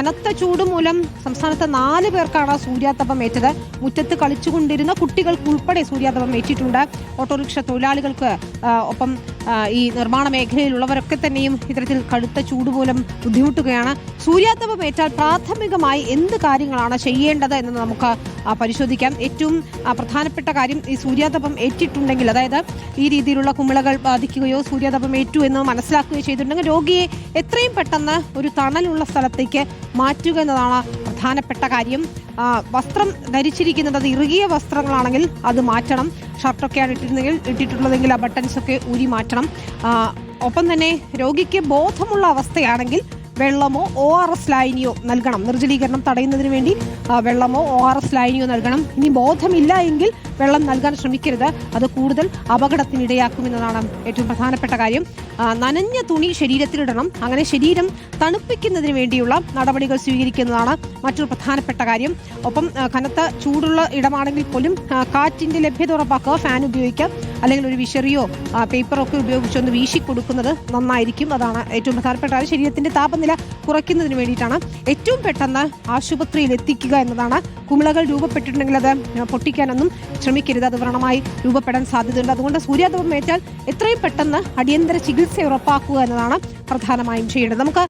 കനത്ത ചൂട് മൂലം സംസ്ഥാനത്ത് 4 പേർക്കാണ് സൂര്യാതപം ഏറ്റത്. മുറ്റത്ത് കളിച്ചുകൊണ്ടിരുന്ന കുട്ടികൾക്കുൾപ്പെടെ സൂര്യാതപം ഏറ്റിട്ടുണ്ട്. ഓട്ടോറിക്ഷ തൊഴിലാളികൾക്ക് ഒപ്പം ഈ നിർമ്മാണ മേഖലയിലുള്ളവരൊക്കെ തന്നെയും ഇത്തരത്തിൽ കടുത്ത ചൂട് മൂലം ബുദ്ധിമുട്ടുകയാണ്. സൂര്യാതപം ഏറ്റാൽ പ്രാഥമികമായി എന്ത് കാര്യങ്ങളാണ് ചെയ്യേണ്ടത് എന്ന് നമുക്ക് പരിശോധിക്കാം. ഏറ്റവും പ്രധാനപ്പെട്ട കാര്യം, ഈ സൂര്യാതപം ഏറ്റിട്ടുണ്ടെങ്കിൽ, അതായത് ഈ രീതിയിലുള്ള കുമിളകൾ ബാധിക്കുകയോ സൂര്യാതപം ഏറ്റു എന്ന് മനസ്സിലാക്കുകയോ ചെയ്തിട്ടുണ്ടെങ്കിൽ രോഗിയെ എത്രയും പെട്ടെന്ന് ഒരു തണലുള്ള സ്ഥലത്തേക്ക് മാറ്റുക എന്നതാണ് പ്രധാനപ്പെട്ട കാര്യം. വസ്ത്രം ധരിച്ചിരിക്കുന്നത് അത് ഇറുകിയ വസ്ത്രങ്ങളാണെങ്കിൽ അത് മാറ്റണം. ഷർട്ടൊക്കെയാണ് ഇട്ടിട്ടുള്ളതെങ്കിൽ ആ ബട്ടൺസ് ഒക്കെ ഊരി മാറ്റണം. ഒപ്പം തന്നെ രോഗിക്ക് ബോധമുള്ള അവസ്ഥയാണെങ്കിൽ വെള്ളമോ ORS ലായനിയോ നൽകണം. നിർജ്ജലീകരണം തടയുന്നതിന് വേണ്ടി വെള്ളമോ ORS ലായനിയോ നൽകണം. ഇനി ബോധമില്ല എങ്കിൽ വെള്ളം നൽകാൻ ശ്രമിക്കരുത്, അത് കൂടുതൽ അപകടത്തിനിടയാക്കുമെന്നതാണ് ഏറ്റവും പ്രധാനപ്പെട്ട കാര്യം. നനഞ്ഞ തുണി ശരീരത്തിലിടണം. അങ്ങനെ ശരീരം തണുപ്പിക്കുന്നതിന് വേണ്ടിയുള്ള നടപടികൾ സ്വീകരിക്കുന്നതാണ് മറ്റൊരു പ്രധാനപ്പെട്ട കാര്യം. ഒപ്പം കനത്ത ചൂടുള്ള ഇടമാണെങ്കിൽ പോലും കാറ്റിന്റെ ലഭ്യത ഉറപ്പാക്കുക. ഫാൻ ഉപയോഗിക്കാം, അല്ലെങ്കിൽ ഒരു വിശറിയോ പേപ്പറോ ഒക്കെ ഉപയോഗിച്ചൊന്ന് വീശി കൊടുക്കുന്നത് നന്നായിരിക്കും. അതാണ് ഏറ്റവും പ്രധാനപ്പെട്ട കാര്യം. ശരീരത്തിന്റെ താപനില കുറയ്ക്കുന്നതിന് വേണ്ടിയിട്ടാണ്. ഏറ്റവും പെട്ടെന്ന് ആശുപത്രിയിൽ എത്തിക്കുക എന്നതാണ്. കുമിളകൾ രൂപപ്പെട്ടിട്ടുണ്ടെങ്കിൽ അത് പൊട്ടിക്കാനൊന്നും ശ്രമിക്കരുത്, അത് വ്രണമായി രൂപപ്പെടാൻ സാധ്യതയുണ്ട്. അതുകൊണ്ട് സൂര്യാതപം ഏറ്റാൽ എത്രയും പെട്ടെന്ന് അടിയന്തര ചികിത്സ ഉറപ്പാക്കുക എന്നതാണ് പ്രധാനമായും ചെയ്യേണ്ടത്. നമുക്ക്